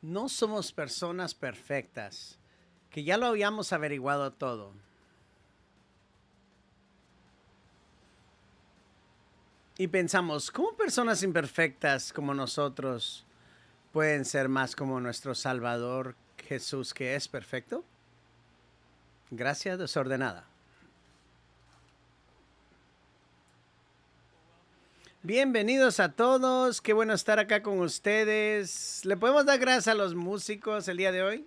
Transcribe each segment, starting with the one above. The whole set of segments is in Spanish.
No somos personas perfectas, que ya lo habíamos averiguado todo. Y pensamos, ¿cómo personas imperfectas como nosotros pueden ser más como nuestro Salvador Jesús, que es perfecto? Gracia desordenada. Bienvenidos a todos, qué bueno estar acá con ustedes. ¿Le podemos dar gracias a los músicos el día de hoy?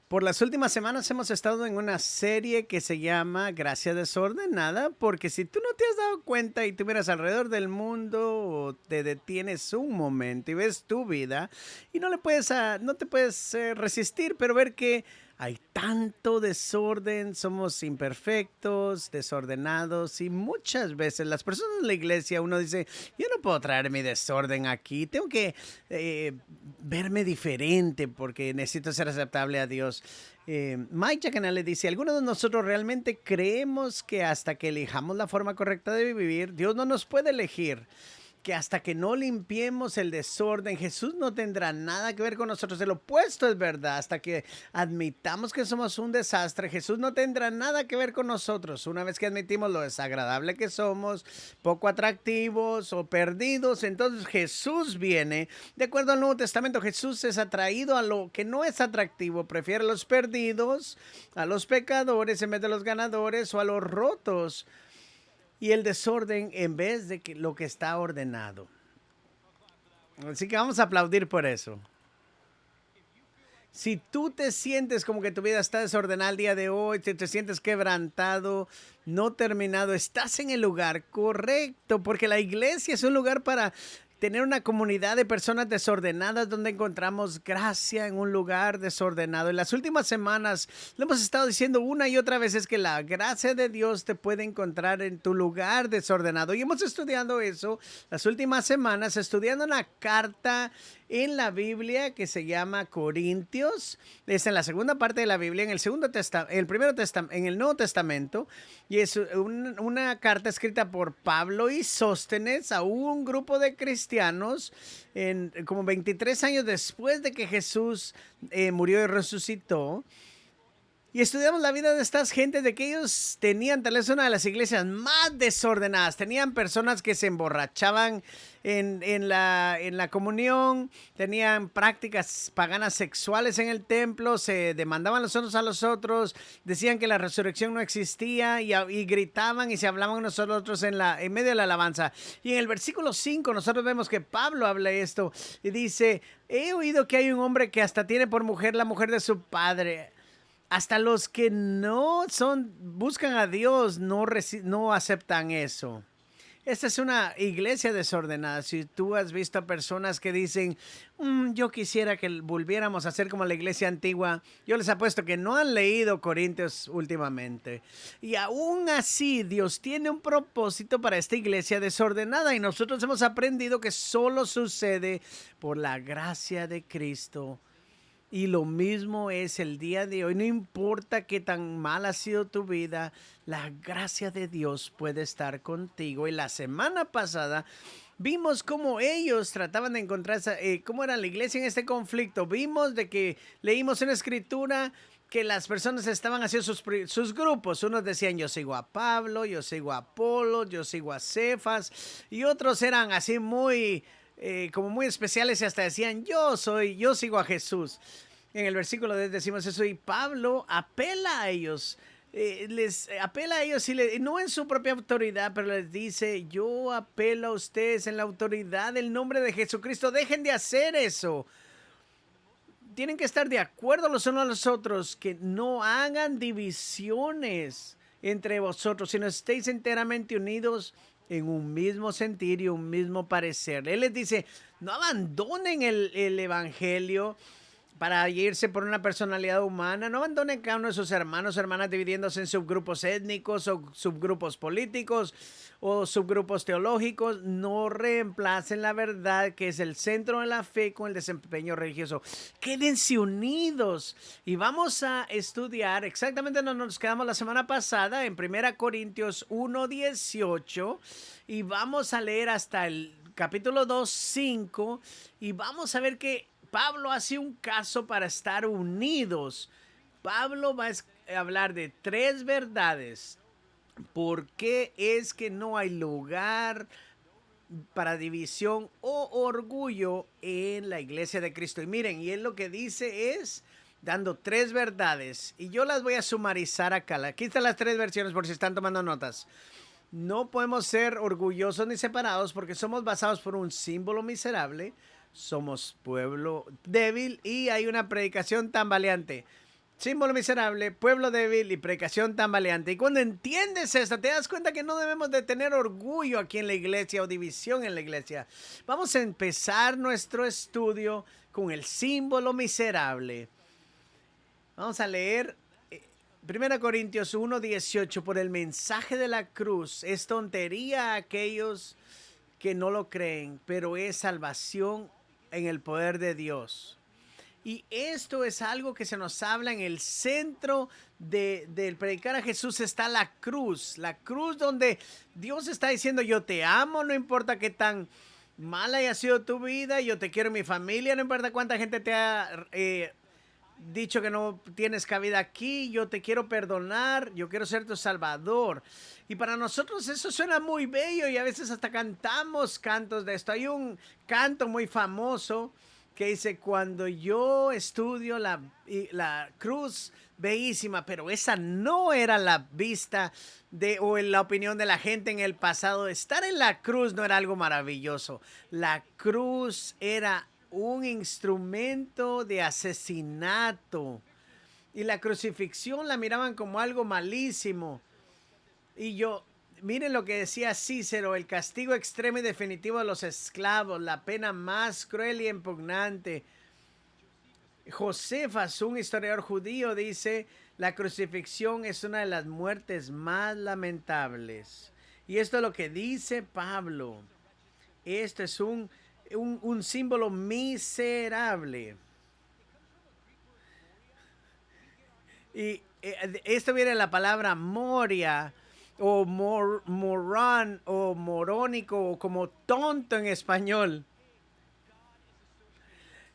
Por las últimas semanas hemos estado en una serie que se llama Gracia Desordenada, porque si tú no te has dado cuenta y tú miras alrededor del mundo o te detienes un momento y ves tu vida y no te puedes resistir, pero ver que hay tanto desorden, somos imperfectos, desordenados y muchas veces las personas en la iglesia uno dice, yo no puedo traer mi desorden aquí, tengo que eh, verme diferente porque necesito ser aceptable a Dios. Mike Jackana le dice, algunos de nosotros realmente creemos que hasta que elijamos la forma correcta de vivir, Dios no nos puede elegir, que hasta que no limpiemos el desorden, Jesús no tendrá nada que ver con nosotros. El opuesto es verdad. Hasta que admitamos que somos un desastre, Jesús no tendrá nada que ver con nosotros. Una vez que admitimos lo desagradable que somos, poco atractivos o perdidos, entonces Jesús viene. De acuerdo al Nuevo Testamento, Jesús es atraído a lo que no es atractivo. Prefiere a los perdidos, a los pecadores en vez de los ganadores o a los rotos y el desorden en vez de lo que está ordenado. Así que vamos a aplaudir por eso. Si tú te sientes como que tu vida está desordenada el día de hoy, si te sientes quebrantado, no terminado, estás en el lugar correcto, porque la iglesia es un lugar para tener una comunidad de personas desordenadas donde encontramos gracia en un lugar desordenado. En las últimas semanas le hemos estado diciendo una y otra vez es que la gracia de Dios te puede encontrar en tu lugar desordenado. Y hemos estudiado eso las últimas semanas, estudiando una carta en la Biblia que se llama Corintios. Es en la segunda parte de la Biblia, en el segundo en el Nuevo Testamento, y es una carta escrita por Pablo y Sóstenes a un grupo de cristianos como 23 años después de que Jesús murió y resucitó. Y estudiamos la vida de estas gentes, de que ellos tenían tal vez una de las iglesias más desordenadas. Tenían personas que se emborrachaban en la comunión, tenían prácticas paganas sexuales en el templo, se demandaban los unos a los otros, decían que la resurrección no existía y gritaban y se hablaban unos a los otros en medio de la alabanza. Y en el versículo 5 nosotros vemos que Pablo habla esto y dice, he oído que hay un hombre que hasta tiene por mujer la mujer de su padre. Hasta los que buscan a Dios no aceptan eso. Esta es una iglesia desordenada. Si tú has visto a personas que dicen, yo quisiera que volviéramos a ser como la iglesia antigua, yo les apuesto que no han leído Corintios últimamente. Y aún así, Dios tiene un propósito para esta iglesia desordenada y nosotros hemos aprendido que solo sucede por la gracia de Cristo. Y lo mismo es el día de hoy. No importa qué tan mal ha sido tu vida, la gracia de Dios puede estar contigo. Y la semana pasada vimos cómo ellos trataban de encontrar cómo era la iglesia en este conflicto. Vimos de que leímos en la escritura que las personas estaban haciendo sus grupos. Unos decían, yo sigo a Pablo, yo sigo a Apolo, yo sigo a Cefas. Y otros eran así como muy especiales y hasta decían, yo sigo a Jesús. En el versículo 10 decimos eso y Pablo apela a ellos. Les apela a ellos no en su propia autoridad, pero les dice, yo apelo a ustedes en la autoridad del nombre de Jesucristo. Dejen de hacer eso. Tienen que estar de acuerdo los unos a los otros, que no hagan divisiones entre vosotros, sino estéis enteramente unidos en un mismo sentir y un mismo parecer. Él les dice, no abandonen el evangelio, para irse por una personalidad humana. No abandonen cada uno de sus hermanos o hermanas dividiéndose en subgrupos étnicos o subgrupos políticos o subgrupos teológicos. No reemplacen la verdad, que es el centro de la fe, con el desempeño religioso. Quédense unidos. Y vamos a estudiar exactamente donde nos quedamos la semana pasada, en 1 Corintios 1:18. Y vamos a leer hasta el capítulo 2:5. Y vamos a ver que Pablo hace un caso para estar unidos. Pablo va a hablar de 3 verdades. ¿Por qué es que no hay lugar para división o orgullo en la iglesia de Cristo? Y miren, y él lo que dice es dando 3 verdades. Y yo las voy a sumarizar acá. Aquí están las 3 versiones por si están tomando notas. No podemos ser orgullosos ni separados porque somos basados por un símbolo miserable. Somos pueblo débil y hay una predicación tambaleante. Símbolo miserable, pueblo débil y predicación tambaleante. Y cuando entiendes esto, te das cuenta que no debemos de tener orgullo aquí en la iglesia o división en la iglesia. Vamos a empezar nuestro estudio con el símbolo miserable. Vamos a leer 1 Corintios 1:18. Por el mensaje de la cruz es tontería a aquellos que no lo creen, pero es salvación en el poder de Dios. Y esto es algo que se nos habla en el centro del predicar a Jesús. Está la cruz donde Dios está diciendo: yo te amo, no importa qué tan mala haya sido tu vida, yo te quiero en mi familia, no importa cuánta gente te ha dicho que no tienes cabida aquí, yo te quiero perdonar, yo quiero ser tu salvador. Y para nosotros eso suena muy bello y a veces hasta cantamos cantos de esto. Hay un canto muy famoso que dice: cuando yo estudio la cruz bellísima, pero esa no era la vista o en la opinión de la gente en el pasado. Estar en la cruz no era algo maravilloso. La cruz era un instrumento de asesinato y la crucifixión la miraban como algo malísimo. Y miren lo que decía Cícero: el castigo extremo y definitivo de los esclavos, la pena más cruel y impugnante. Josefas, un historiador judío, dice: la crucifixión es una de las muertes más lamentables. Y esto es lo que dice Pablo. Esto es un símbolo miserable. Y esto viene de la palabra moria, o morón, o morónico, o como tonto en español.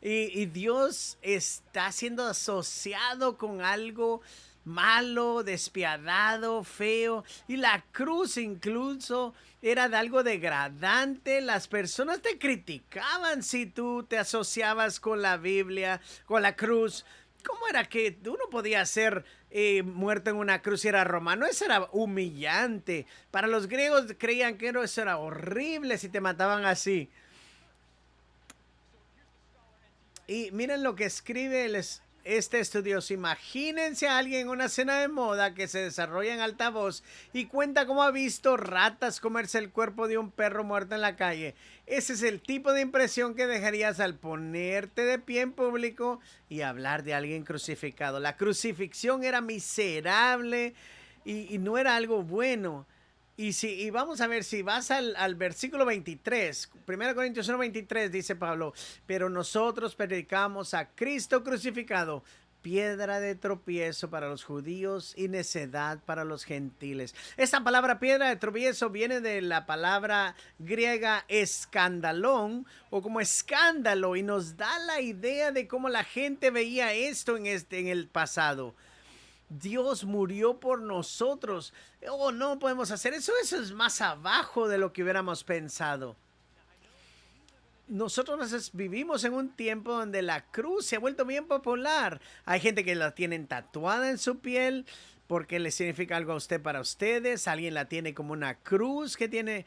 Y Dios está siendo asociado con algo malo, despiadado, feo. Y la cruz incluso era de algo degradante. Las personas te criticaban si tú te asociabas con la Biblia, con la cruz. ¿Cómo era que uno podía ser muerto en una cruz y era romano? Eso era humillante. Para los griegos creían que eso era horrible si te mataban así. Y miren lo que escribe este estudioso: imagínense a alguien en una cena de moda que se desarrolla en alta voz y cuenta cómo ha visto ratas comerse el cuerpo de un perro muerto en la calle. Ese es el tipo de impresión que dejarías al ponerte de pie en público y hablar de alguien crucificado. La crucifixión era miserable y no era algo bueno. Y vamos a ver, si vas al versículo 23, 1 Corintios 1:23, dice Pablo: pero nosotros predicamos a Cristo crucificado, piedra de tropiezo para los judíos y necedad para los gentiles. Esta palabra piedra de tropiezo viene de la palabra griega escandalón, o como escándalo, y nos da la idea de cómo la gente veía esto en el pasado. Dios murió por nosotros. Oh, no podemos hacer eso. Eso es más abajo de lo que hubiéramos pensado. Nosotros vivimos en un tiempo donde la cruz se ha vuelto bien popular. Hay gente que la tienen tatuada en su piel porque le significa algo a usted, para ustedes. Alguien la tiene como una cruz, que tiene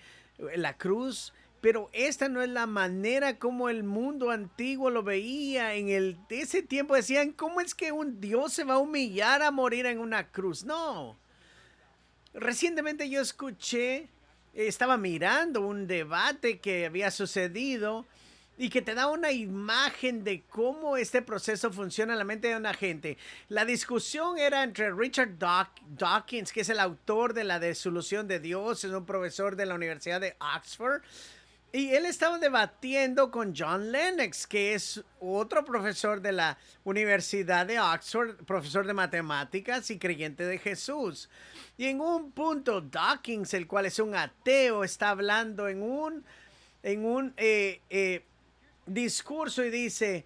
la cruz. Pero esta no es la manera como el mundo antiguo lo veía. En ese tiempo decían: ¿cómo es que un Dios se va a humillar a morir en una cruz? No. Recientemente estaba mirando un debate que había sucedido y que te da una imagen de cómo este proceso funciona en la mente de una gente. La discusión era entre Richard Dawkins, que es el autor de la Disolución de Dios, es un profesor de la Universidad de Oxford, y él estaba debatiendo con John Lennox, que es otro profesor de la Universidad de Oxford, profesor de matemáticas y creyente de Jesús. Y en un punto, Dawkins, el cual es un ateo, está hablando en un discurso y dice,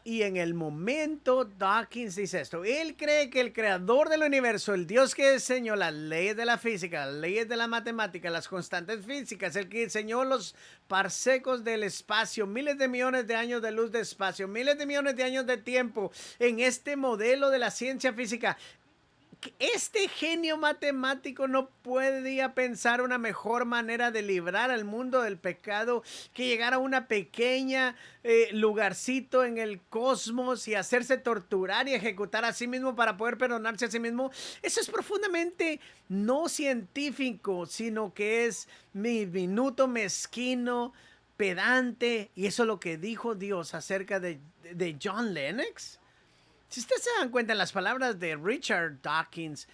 y en el momento Dawkins dice esto, él cree que el creador del universo, el Dios que diseñó las leyes de la física, las leyes de la matemática, las constantes físicas, el que diseñó los parsecos del espacio, miles de millones de años de luz de espacio, miles de millones de años de tiempo en este modelo de la ciencia física, este genio matemático no podía pensar una mejor manera de librar al mundo del pecado que llegar a una pequeña lugarcito en el cosmos y hacerse torturar y ejecutar a sí mismo para poder perdonarse a sí mismo. Eso es profundamente no científico, sino que es minuto, mezquino, pedante, y eso es lo que dijo Dios acerca de John Lennox. Si ustedes se dan cuenta en las palabras de Richard Dawkins,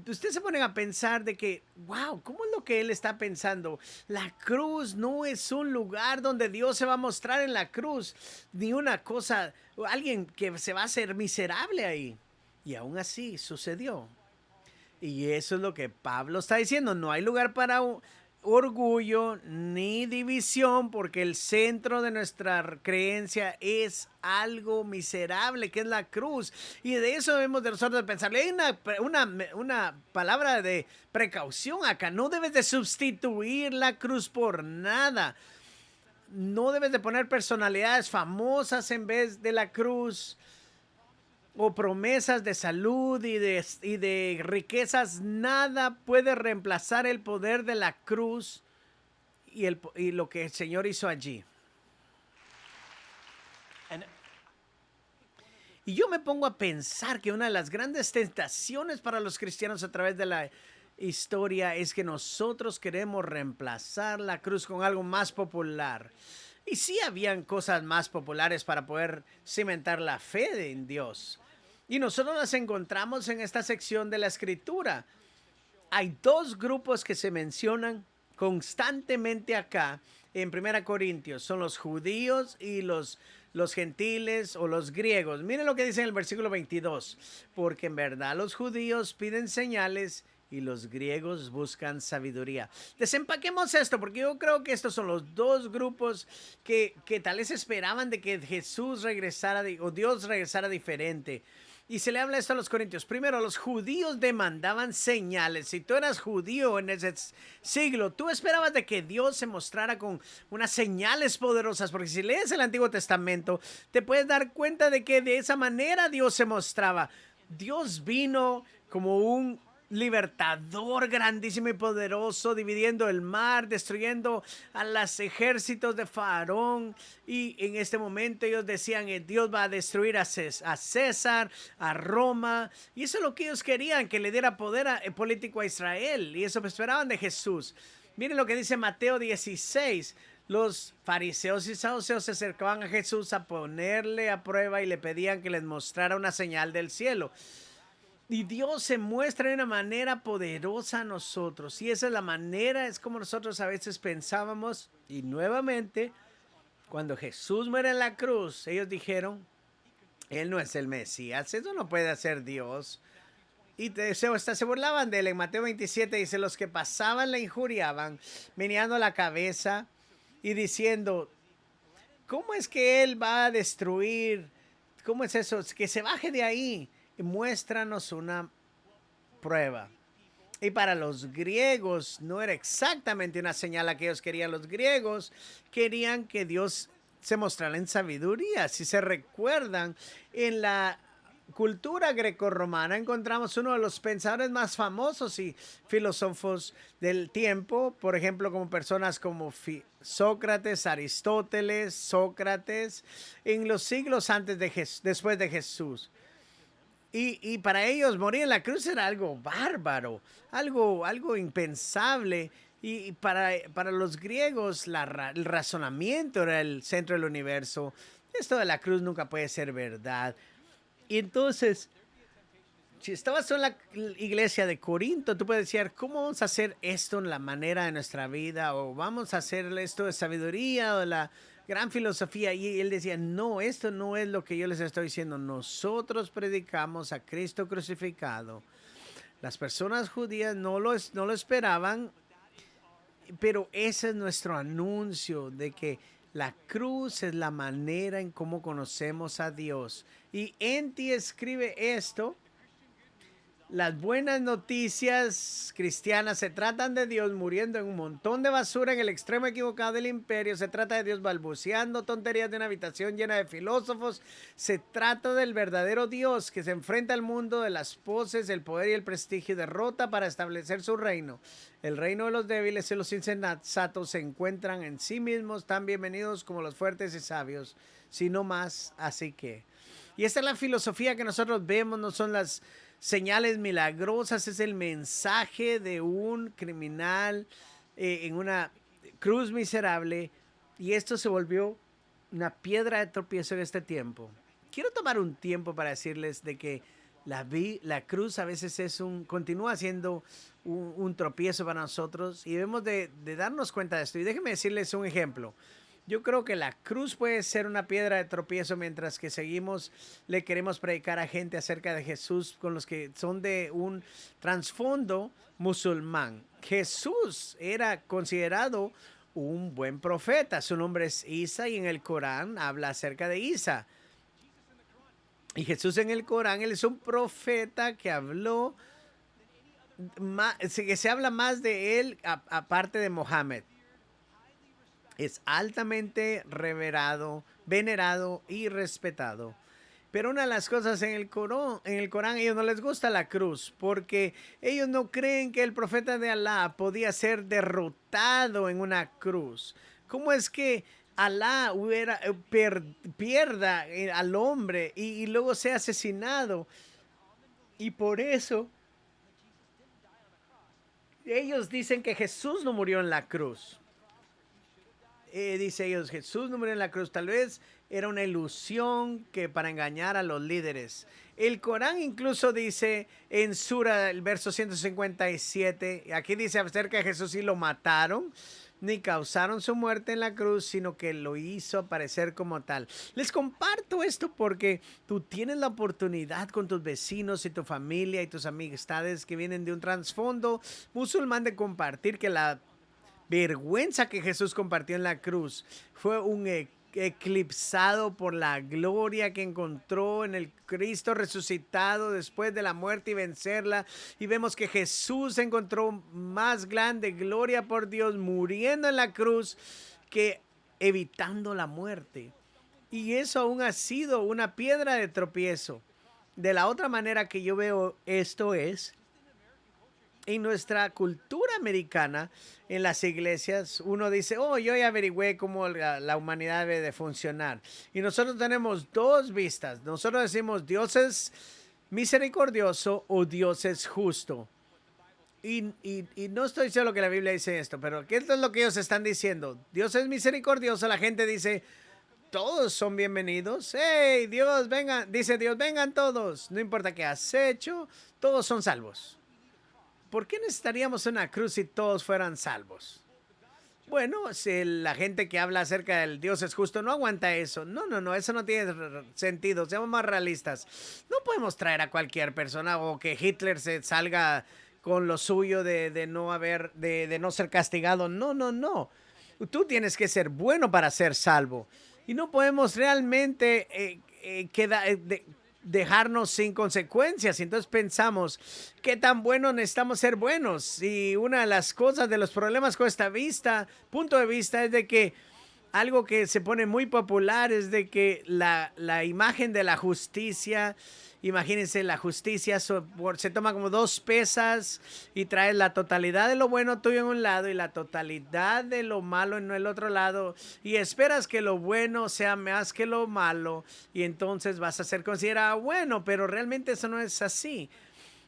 ustedes se ponen a pensar de que, wow, ¿cómo es lo que él está pensando? La cruz no es un lugar donde Dios se va a mostrar en la cruz, ni una cosa, alguien que se va a hacer miserable ahí. Y aún así sucedió. Y eso es lo que Pablo está diciendo. No hay lugar para orgullo ni división, porque el centro de nuestra creencia es algo miserable, que es la cruz. Y de eso debemos de nosotros pensar. Hay una palabra de precaución acá. No debes de sustituir la cruz por nada. No debes de poner personalidades famosas en vez de la cruz, o promesas de salud y de riquezas. Nada puede reemplazar el poder de la cruz y lo que el Señor hizo allí. Y yo me pongo a pensar que una de las grandes tentaciones para los cristianos a través de la historia es que nosotros queremos reemplazar la cruz con algo más popular. Y sí habían cosas más populares para poder cimentar la fe en Dios. Y nosotros las encontramos en esta sección de la Escritura. Hay dos grupos que se mencionan constantemente acá en 1 Corintios. Son los judíos y los gentiles o los griegos. Miren lo que dice en el versículo 22. Porque en verdad los judíos piden señales y los griegos buscan sabiduría. Desempaquemos esto, porque yo creo que estos son los dos grupos que tal vez esperaban de que Jesús regresara o Dios regresara diferente. Y se le habla esto a los corintios. Primero, los judíos demandaban señales. Si tú eras judío en ese siglo, tú esperabas de que Dios se mostrara con unas señales poderosas. Porque si lees el Antiguo Testamento, te puedes dar cuenta de que de esa manera Dios se mostraba. Dios vino como un libertador grandísimo y poderoso, dividiendo el mar, destruyendo a los ejércitos de Faraón. Y en este momento ellos decían que Dios va a destruir a César, a Roma, y eso es lo que ellos querían, que le diera poder político a Israel, y eso esperaban de Jesús. Miren lo que dice Mateo 16. Los fariseos y saduceos se acercaban a Jesús a ponerle a prueba y le pedían que les mostrara una señal del cielo. Y Dios se muestra de una manera poderosa a nosotros. Y esa es la manera, es como nosotros a veces pensábamos. Y nuevamente, cuando Jesús muere en la cruz, ellos dijeron, Él no es el Mesías, eso no puede hacer Dios. Y hasta se burlaban de él. En Mateo 27 dice, los que pasaban le injuriaban, meneando la cabeza y diciendo, ¿cómo es que Él va a destruir? ¿Cómo es eso? Que se baje de ahí. Muéstranos una prueba. Y para los griegos no era exactamente una señal la que ellos querían. Los griegos querían que Dios se mostrara en sabiduría. Si se recuerdan, en la cultura grecorromana encontramos uno de los pensadores más famosos y filósofos del tiempo, por ejemplo, como personas como Sócrates, Aristóteles, Sócrates, en los siglos después de Jesús. Y para ellos morir en la cruz era algo bárbaro, algo impensable. Y para los griegos el razonamiento era el centro del universo. Esto de la cruz nunca puede ser verdad. Y entonces, si estabas en la iglesia de Corinto, tú puedes decir, ¿cómo vamos a hacer esto en la manera de nuestra vida? O vamos a hacer esto de sabiduría o de la gran filosofía. Y él decía, no, esto no es lo que yo les estoy diciendo. Nosotros predicamos a Cristo crucificado. Las personas judías no lo esperaban, pero ese es nuestro anuncio de que la cruz es la manera en cómo conocemos a Dios. Y Enti escribe esto. Las buenas noticias cristianas se tratan de Dios muriendo en un montón de basura en el extremo equivocado del imperio. Se trata de Dios balbuceando tonterías de una habitación llena de filósofos. Se trata del verdadero Dios que se enfrenta al mundo de las poses, el poder y el prestigio y derrota para establecer su reino. El reino de los débiles y los insensatos se encuentran en sí mismos tan bienvenidos como los fuertes y sabios, sino más. Así que, y esta es la filosofía que nosotros vemos, no son las señales milagrosas, es el mensaje de un criminal en una cruz miserable, y esto se volvió una piedra de tropiezo en este tiempo. Quiero tomar un tiempo para decirles de que la cruz a veces continúa siendo un tropiezo para nosotros, y debemos de darnos cuenta de esto. Y déjenme decirles un ejemplo. Yo creo que la cruz puede ser una piedra de tropiezo mientras que le queremos predicar a gente acerca de Jesús con los que son de un trasfondo musulmán. Jesús era considerado un buen profeta. Su nombre es Isa y en el Corán habla acerca de Isa. Y Jesús en el Corán, él es un profeta que habló, que se habla más de él aparte de Mohammed. Es altamente venerado y respetado. Pero una de las cosas en el Corán, ellos no les gusta la cruz, porque ellos no creen que el profeta de Alá podía ser derrotado en una cruz. ¿Cómo es que Alá pierda al hombre y luego sea asesinado? Y por eso ellos dicen que Jesús no murió en la cruz. Dice ellos, Jesús no murió en la cruz. Tal vez era una ilusión que para engañar a los líderes. El Corán incluso dice en Sura, el verso 157, aquí dice acerca de Jesús, y lo mataron, ni causaron su muerte en la cruz, sino que lo hizo aparecer como tal. Les comparto esto porque tú tienes la oportunidad con tus vecinos y tu familia y tus amistades que vienen de un trasfondo musulmán de compartir que la vergüenza que Jesús compartió en la cruz fue un eclipsado por la gloria que encontró en el Cristo resucitado después de la muerte y vencerla. Y vemos que Jesús encontró más grande gloria por Dios muriendo en la cruz que evitando la muerte. Y eso aún ha sido una piedra de tropiezo. De la otra manera que yo veo esto es en nuestra cultura americana, en las iglesias, uno dice, oh, yo ya averigüé cómo la humanidad debe de funcionar. Y nosotros tenemos dos vistas. Nosotros decimos, Dios es misericordioso o Dios es justo. Y no estoy seguro que la Biblia dice esto, pero ¿qué es lo que ellos están diciendo? Dios es misericordioso. La gente dice, todos son bienvenidos. Hey, Dios, vengan. Dice Dios, vengan todos. No importa qué has hecho, todos son salvos. ¿Por qué necesitaríamos una cruz si todos fueran salvos? Bueno, si la gente que habla acerca del Dios es justo no aguanta eso. No, eso no tiene sentido. Seamos más realistas. No podemos traer a cualquier persona o que Hitler se salga con lo suyo de no ser castigado. No. Tú tienes que ser bueno para ser salvo. Y no podemos realmente dejarnos sin consecuencias. Entonces pensamos, ¿qué tan buenos necesitamos ser buenos? Y una de las cosas de los problemas con punto de vista es de que algo que se pone muy popular es de que la imagen de la justicia, imagínense, la justicia se toma como dos pesas y trae la totalidad de lo bueno tuyo en un lado y la totalidad de lo malo en el otro lado, y esperas que lo bueno sea más que lo malo y entonces vas a ser considerado bueno, pero realmente eso no es así.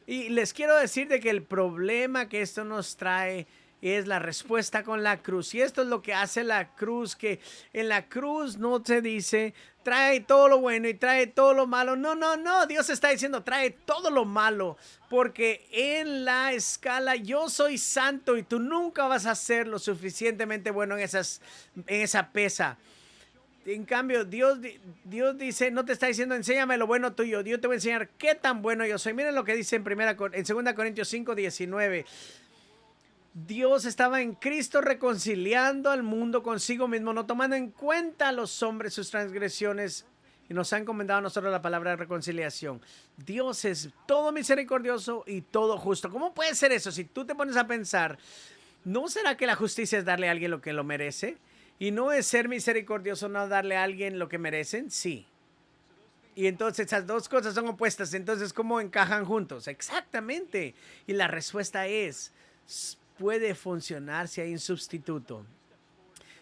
Y les quiero decir de que el problema que esto nos trae es la respuesta con la cruz. Y esto es lo que hace la cruz, que en la cruz no se dice, trae todo lo bueno y trae todo lo malo. No, no, no. Dios está diciendo, trae todo lo malo. Porque en la escala yo soy santo y tú nunca vas a ser lo suficientemente bueno en esa pesa. En cambio, Dios dice, no te está diciendo, enséñame lo bueno tuyo. Dios te va a enseñar qué tan bueno yo soy. Miren lo que dice en 2 Corintios 5:19. Dios estaba en Cristo reconciliando al mundo consigo mismo, no tomando en cuenta a los hombres sus transgresiones, y nos ha encomendado a nosotros la palabra de reconciliación. Dios es todo misericordioso y todo justo. ¿Cómo puede ser eso? Si tú te pones a pensar, ¿no será que la justicia es darle a alguien lo que lo merece? ¿Y no es ser misericordioso no darle a alguien lo que merecen? Sí. Y entonces esas dos cosas son opuestas. Entonces, ¿cómo encajan juntos? Exactamente. Y la respuesta es, puede funcionar si hay un sustituto.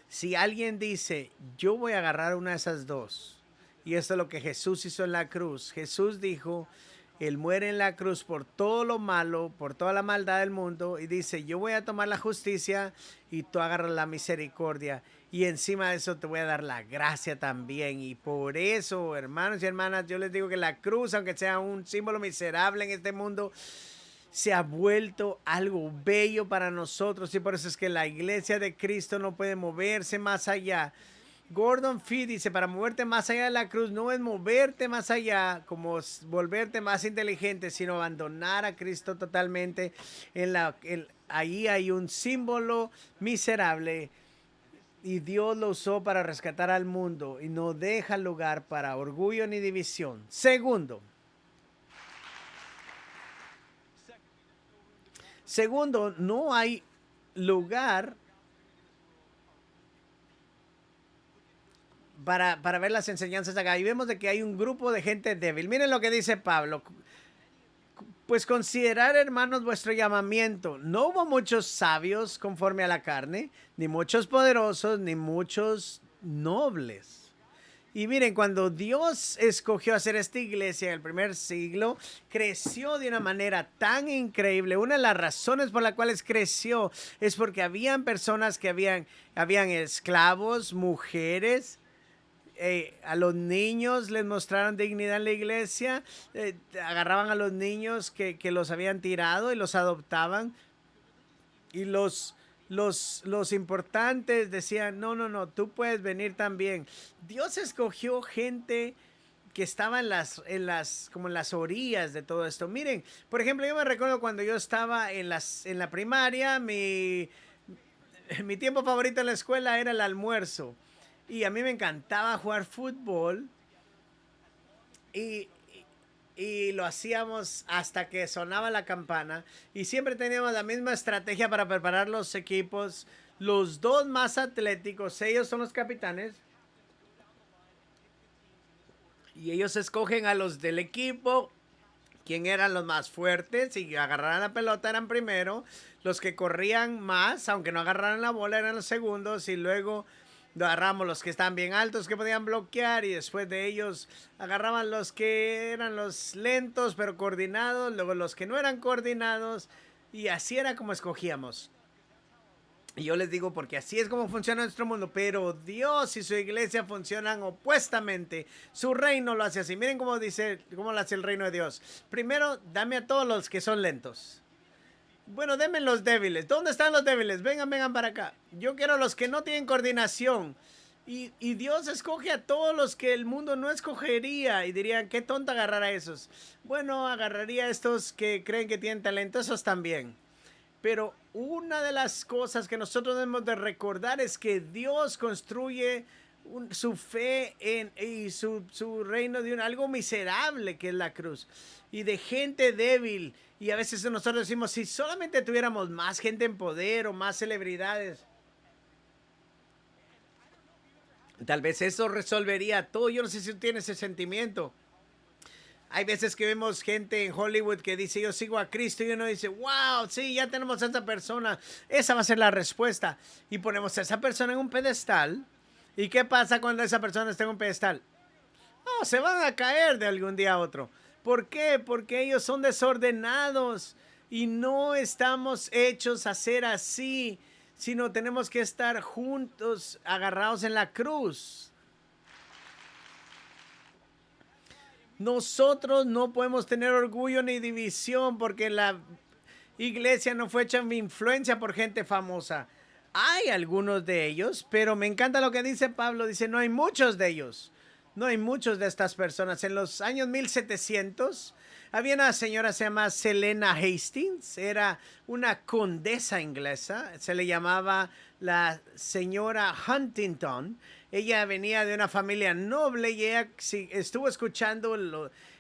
Si alguien dice, yo voy a agarrar una de esas dos, y esto es lo que Jesús hizo en la cruz. Jesús dijo, Él muere en la cruz por todo lo malo, por toda la maldad del mundo, y dice, yo voy a tomar la justicia y tú agarras la misericordia. Y encima de eso te voy a dar la gracia también. Y por eso, hermanos y hermanas, yo les digo que la cruz, aunque sea un símbolo miserable en este mundo, se ha vuelto algo bello para nosotros. Y por eso es que la iglesia de Cristo no puede moverse más allá. Gordon Fee dice, para moverte más allá de la cruz no es moverte más allá como volverte más inteligente, sino abandonar a Cristo totalmente. Ahí hay un símbolo miserable y Dios lo usó para rescatar al mundo y no deja lugar para orgullo ni división. Segundo, no hay lugar para ver las enseñanzas acá. Y vemos de que hay un grupo de gente débil. Miren lo que dice Pablo. Pues considerad, hermanos, vuestro llamamiento. No hubo muchos sabios conforme a la carne, ni muchos poderosos, ni muchos nobles. Y miren, cuando Dios escogió hacer esta iglesia en el primer siglo, creció de una manera tan increíble. Una de las razones por las cuales creció es porque habían personas que habían esclavos, mujeres. A los niños les mostraron dignidad en la iglesia, agarraban a los niños que los habían tirado y los adoptaban. Y los importantes decían, no, no, no, tú puedes venir también. Dios escogió gente que estaba como en las orillas de todo esto. Miren, por ejemplo, yo me recuerdo cuando yo estaba en la primaria, mi tiempo favorito en la escuela era el almuerzo. Y a mí me encantaba jugar fútbol. Y lo hacíamos hasta que sonaba la campana. Y siempre teníamos la misma estrategia para preparar los equipos. Los dos más atléticos, ellos son los capitanes. Y ellos escogen a los del equipo, quién eran los más fuertes y agarraran la pelota eran primero. Los que corrían más, aunque no agarraran la bola, eran los segundos. Y luego agarramos los que estaban bien altos, que podían bloquear, y después de ellos agarraban los que eran los lentos pero coordinados, luego los que no eran coordinados, y así era como escogíamos. Y yo les digo porque así es como funciona nuestro mundo, pero Dios y su iglesia funcionan opuestamente. Su reino lo hace así. Miren cómo lo hace el reino de Dios. Primero, dame a todos los que son lentos. Bueno, denme los débiles. ¿Dónde están los débiles? Vengan para acá. Yo quiero los que no tienen coordinación. Y Dios escoge a todos los que el mundo no escogería. Y dirían, qué tonto agarrar a esos. Bueno, agarraría a estos que creen que tienen talento. Esos también. Pero una de las cosas que nosotros debemos de recordar es que Dios construye su fe y su reino de algo miserable que es la cruz. Y de gente débil. Y a veces nosotros decimos, si solamente tuviéramos más gente en poder o más celebridades, tal vez eso resolvería todo. Yo no sé si tú tienes ese sentimiento. Hay veces que vemos gente en Hollywood que dice, yo sigo a Cristo, y uno dice, wow, sí, ya tenemos a esa persona. Esa va a ser la respuesta. Y ponemos a esa persona en un pedestal. ¿Y qué pasa cuando esa persona está en un pedestal? No, se van a caer de algún día a otro. ¿Por qué? Porque ellos son desordenados. Y no estamos hechos a ser así, sino tenemos que estar juntos, agarrados en la cruz. Nosotros no podemos tener orgullo ni división porque la iglesia no fue hecha en influencia por gente famosa. Hay algunos de ellos, pero me encanta lo que dice Pablo. Dice, no hay muchos de ellos. No hay muchos de estas personas. En los años 1700 había una señora, se llama Selena Hastings. Era una condesa inglesa. Se le llamaba la señora Huntington. Ella venía de una familia noble y ella estuvo escuchando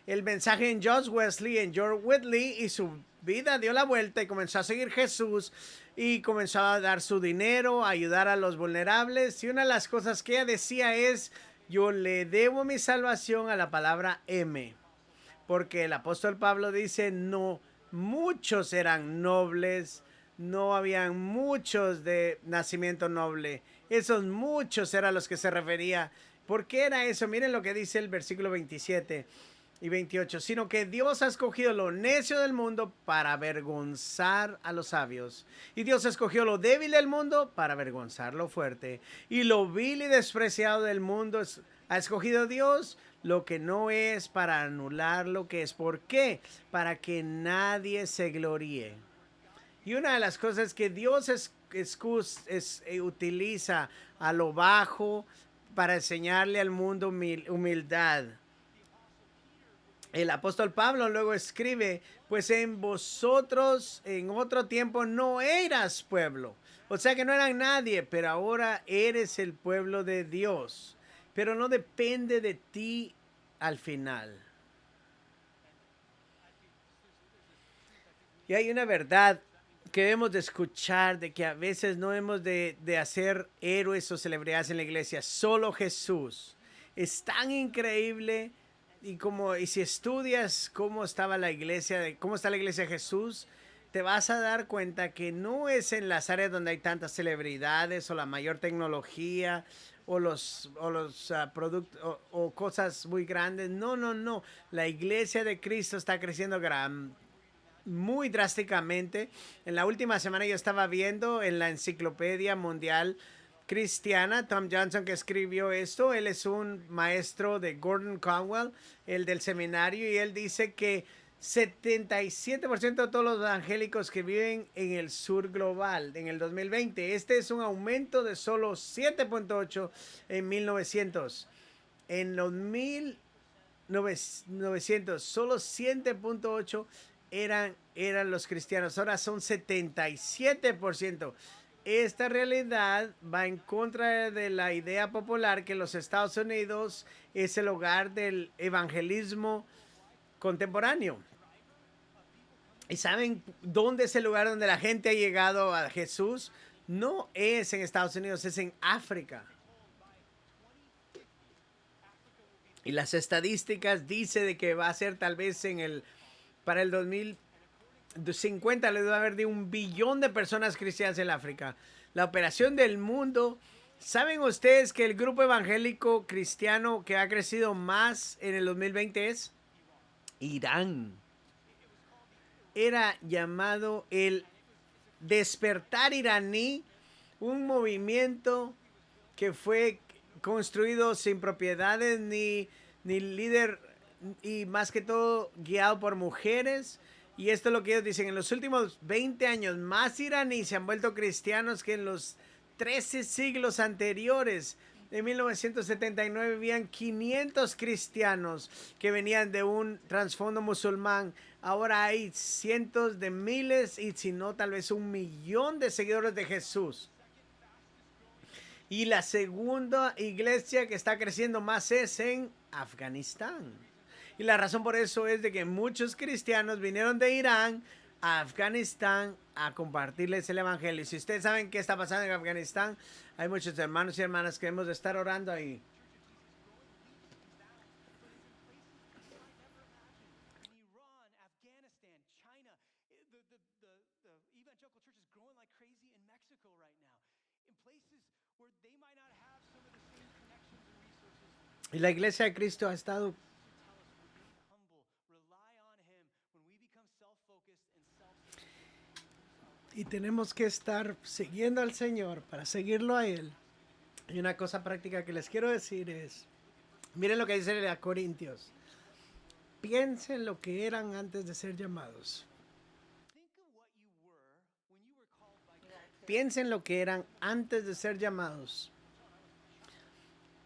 el mensaje en George Wesley, en George Whitley, y su vida dio la vuelta y comenzó a seguir Jesús y comenzó a dar su dinero, a ayudar a los vulnerables. Y una de las cosas que ella decía es, yo le debo mi salvación a la palabra M. Porque el apóstol Pablo dice, no, muchos eran nobles, no habían muchos de nacimiento noble. Esos muchos eran los que se refería. ¿Por qué era eso? Miren lo que dice el versículo 27 y 28. Sino que Dios ha escogido lo necio del mundo para avergonzar a los sabios. Y Dios escogió lo débil del mundo para avergonzar lo fuerte. Y lo vil y despreciado del mundo ha escogido Dios lo que no es para anular lo que es. ¿Por qué? Para que nadie se gloríe. Y una de las cosas que Dios utiliza a lo bajo para enseñarle al mundo humildad. El apóstol Pablo luego escribe, pues en vosotros en otro tiempo no eras pueblo. O sea que no eran nadie, pero ahora eres el pueblo de Dios. Pero no depende de ti al final. Y hay una verdad que debemos de escuchar, de que a veces no hemos de hacer héroes o celebridades en la iglesia. Solo Jesús. Es tan increíble. Y si estudias cómo estaba la iglesia, cómo está la iglesia de Jesús, te vas a dar cuenta que no es en las áreas donde hay tantas celebridades o la mayor tecnología o los productos o cosas muy grandes. No, no, no. La iglesia de Cristo está creciendo muy drásticamente. En la última semana yo estaba viendo en la Enciclopedia Mundial Cristiana, Tom Johnson, que escribió esto. Él es un maestro de Gordon Conwell, el del seminario, y él dice que 77% de todos los evangélicos que viven en el sur global en el 2020. Este es un aumento de solo 7.8 en 1900. En los 1900, solo 7.8 eran los cristianos. Ahora son 77%. Esta realidad va en contra de la idea popular que los Estados Unidos es el hogar del evangelismo contemporáneo. ¿Y saben dónde es el lugar donde la gente ha llegado a Jesús? No es en Estados Unidos, es en África. Y las estadísticas dicen de que va a ser tal vez para el 2050 le va a haber de 1 billón de personas cristianas en África. La operación del mundo. ¿Saben ustedes que el grupo evangélico cristiano que ha crecido más en el 2020 es Irán? Era llamado el despertar iraní, un movimiento que fue construido sin propiedades ni líder y más que todo guiado por mujeres. Y esto es lo que ellos dicen, en los últimos 20 años más iraníes se han vuelto cristianos que en los 13 siglos anteriores. En 1979 habían 500 cristianos que venían de un trasfondo musulmán. Ahora hay cientos de miles y si no tal vez 1 millón de seguidores de Jesús. Y la segunda iglesia que está creciendo más es en Afganistán. Y la razón por eso es de que muchos cristianos vinieron de Irán a Afganistán a compartirles el evangelio. Si ustedes saben qué está pasando en Afganistán, hay muchos hermanos y hermanas que hemos de estar orando ahí. Y la iglesia de Cristo ha estado tenemos que estar siguiendo al Señor para seguirlo a Él. Y una cosa práctica que les quiero decir es, miren lo que dice a Corintios. Piensen lo que eran antes de ser llamados. Piensen lo que eran antes de ser llamados.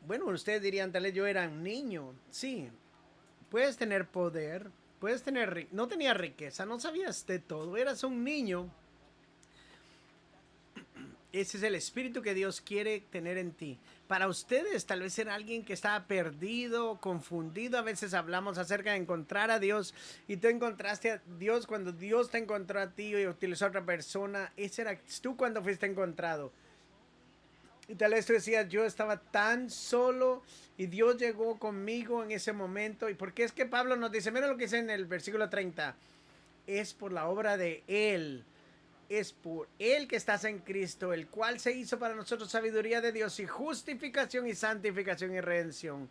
Bueno, ustedes dirían, tal vez yo era un niño. Sí, puedes tener poder, puedes tener... No tenía riqueza, no sabías de todo, eras un niño. Ese es el espíritu que Dios quiere tener en ti. Para ustedes, tal vez era alguien que estaba perdido, confundido. A veces hablamos acerca de encontrar a Dios y tú encontraste a Dios cuando Dios te encontró a ti y utilizó a otra persona. Ese eras tú cuando fuiste encontrado. Y tal vez tú decías, yo estaba tan solo y Dios llegó conmigo en ese momento. ¿Y por qué es que Pablo nos dice? Mira lo que dice en el versículo 30. Es por la obra de Él. Es por Él que estás en Cristo, el cual se hizo para nosotros sabiduría de Dios y justificación y santificación y redención.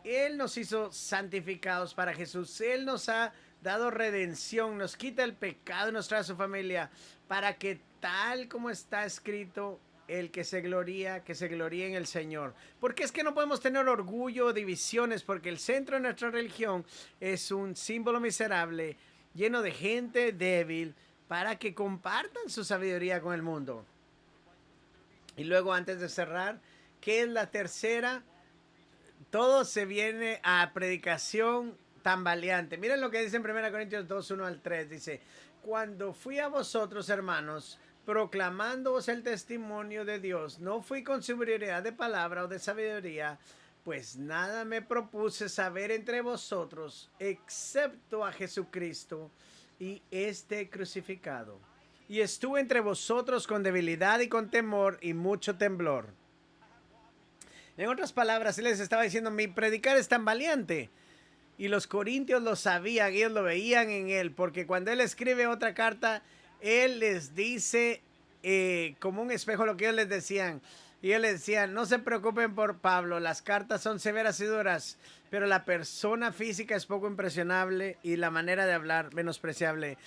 Él nos hizo santificados para Jesús. Él nos ha dado redención, nos quita el pecado y nos trae a su familia para que tal como está escrito, el que se gloríe en el Señor. Porque es que no podemos tener orgullo o divisiones, porque el centro de nuestra religión es un símbolo miserable, lleno de gente débil, para que compartan su sabiduría con el mundo. Y luego, antes de cerrar, ¿qué es la tercera? Todo se viene a predicación tambaleante. Miren lo que dice en 1 Corintios 2, 1 al 3. Dice, cuando fui a vosotros, hermanos, proclamándoos el testimonio de Dios, no fui con superioridad de palabra o de sabiduría, pues nada me propuse saber entre vosotros, excepto a Jesucristo y este crucificado. Y estuve entre vosotros con debilidad y con temor y mucho temblor. En otras palabras, él les estaba diciendo, mi predicar es tan valiente. Y los corintios lo sabían, ellos lo veían en él, porque cuando él escribe otra carta, él les dice como un espejo lo que ellos les decían. Y él les decía, no se preocupen por Pablo, las cartas son severas y duras, pero la persona física es poco impresionable y la manera de hablar menospreciable.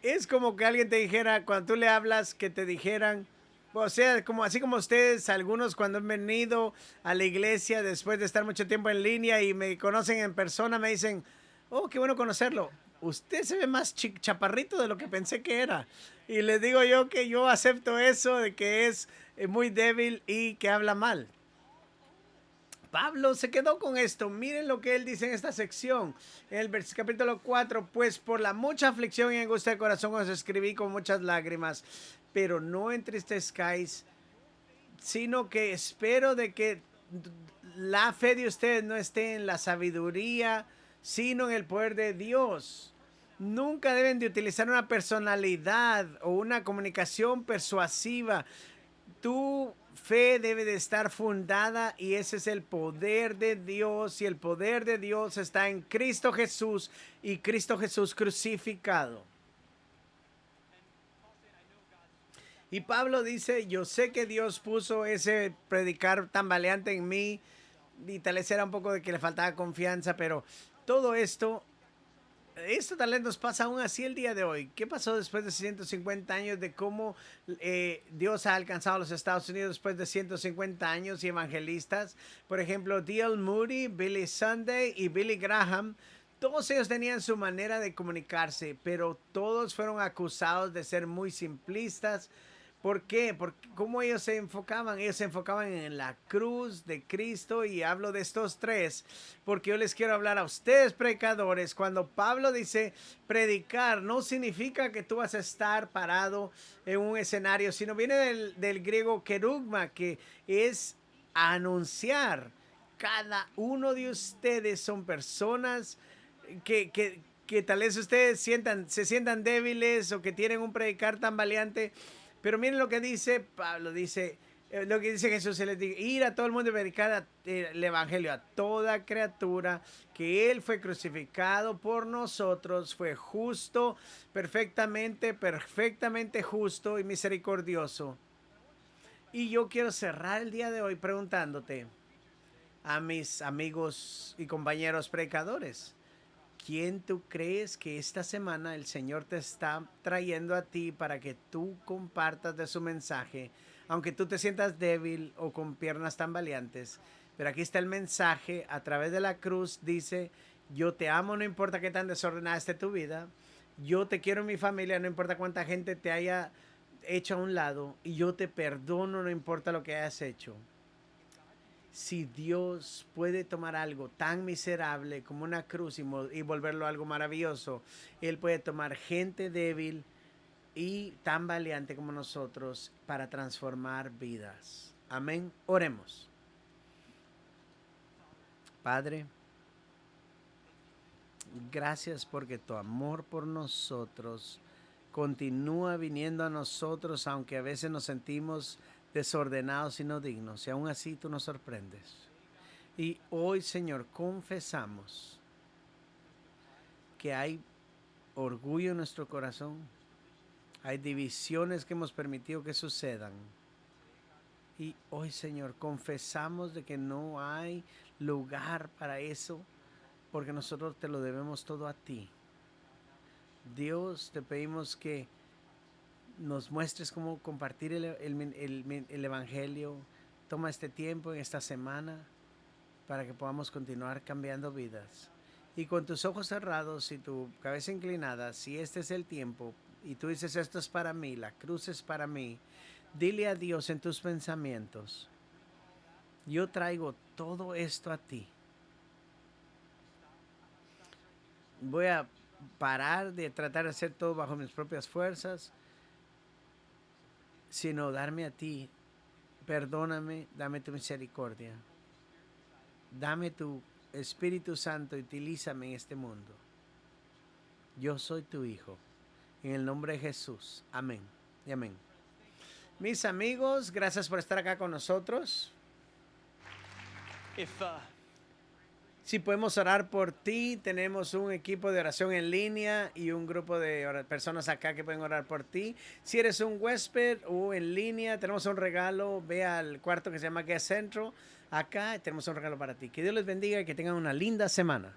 Es como que alguien te dijera, cuando tú le hablas, que te dijeran, o sea, como así como ustedes, algunos cuando han venido a la iglesia después de estar mucho tiempo en línea y me conocen en persona, me dicen, oh, qué bueno conocerlo. Usted se ve más chaparrito de lo que pensé que era. Y les digo yo que yo acepto eso de que es muy débil y que habla mal. Pablo se quedó con esto. Miren lo que él dice en esta sección. En el capítulo 4. Pues por la mucha aflicción y angustia de corazón os escribí con muchas lágrimas. Pero no entristezcáis, sino que espero de que la fe de ustedes no esté en la sabiduría, sino en el poder de Dios. Nunca deben de utilizar una personalidad o una comunicación persuasiva. Tu fe debe de estar fundada y ese es el poder de Dios, y el poder de Dios está en Cristo Jesús y Cristo Jesús crucificado. Y Pablo dice, yo sé que Dios puso ese predicar tambaleante en mí y tal vez era un poco de que le faltaba confianza, pero todo esto tal vez nos pasa aún así el día de hoy. ¿Qué pasó después de 150 años de cómo Dios ha alcanzado a los Estados Unidos después de 150 años y evangelistas? Por ejemplo, D.L. Moody, Billy Sunday y Billy Graham. Todos ellos tenían su manera de comunicarse, pero todos fueron acusados de ser muy simplistas. ¿Por qué? Porque ¿cómo ellos se enfocaban? Ellos se enfocaban en la cruz de Cristo, y hablo de estos tres porque yo les quiero hablar a ustedes, predicadores. Cuando Pablo dice predicar, no significa que tú vas a estar parado en un escenario, sino viene del griego kerugma, que es anunciar. Cada uno de ustedes son personas que tal vez ustedes se sientan débiles o que tienen un predicar tan valiente. Pero miren lo que dice Pablo, dice, lo que dice Jesús, se les dice, ir a todo el mundo y predicar el evangelio a toda criatura, que Él fue crucificado por nosotros, fue justo, perfectamente justo y misericordioso. Y yo quiero cerrar el día de hoy preguntándote a mis amigos y compañeros predicadores, ¿Quién tú crees que esta semana el Señor te está trayendo a ti para que tú compartas de su mensaje? Aunque tú te sientas débil o con piernas tambaleantes. Pero aquí está el mensaje a través de la cruz. Dice, yo te amo, no importa qué tan desordenada esté tu vida. Yo te quiero en mi familia, no importa cuánta gente te haya hecho a un lado. Y yo te perdono, no importa lo que hayas hecho. Si Dios puede tomar algo tan miserable como una cruz y volverlo algo maravilloso, Él puede tomar gente débil y tan valiente como nosotros para transformar vidas. Amén. Oremos. Padre, gracias porque tu amor por nosotros continúa viniendo a nosotros, aunque a veces nos sentimos desordenados y no dignos, y aún así tú nos sorprendes. Y hoy, Señor, confesamos que hay orgullo en nuestro corazón, hay divisiones que hemos permitido que sucedan. Y hoy, Señor, confesamos de que no hay lugar para eso, porque nosotros te lo debemos todo a ti. Dios, te pedimos que nos muestres cómo compartir el Evangelio. Toma este tiempo en esta semana para que podamos continuar cambiando vidas. Y con tus ojos cerrados y tu cabeza inclinada, si este es el tiempo y tú dices esto es para mí, la cruz es para mí, dile a Dios en tus pensamientos, yo traigo todo esto a ti. Voy a parar de tratar de hacer todo bajo mis propias fuerzas, sino darme a ti. Perdóname, dame tu misericordia. Dame tu Espíritu Santo, utilízame en este mundo. Yo soy tu hijo. En el nombre de Jesús. Amén y amén. Mis amigos, gracias por estar acá con nosotros. Si podemos orar por ti, tenemos un equipo de oración en línea y un grupo de personas acá que pueden orar por ti. Si eres un huésped o en línea, tenemos un regalo. Ve al cuarto que se llama Guest Central. Acá tenemos un regalo para ti. Que Dios les bendiga y que tengan una linda semana.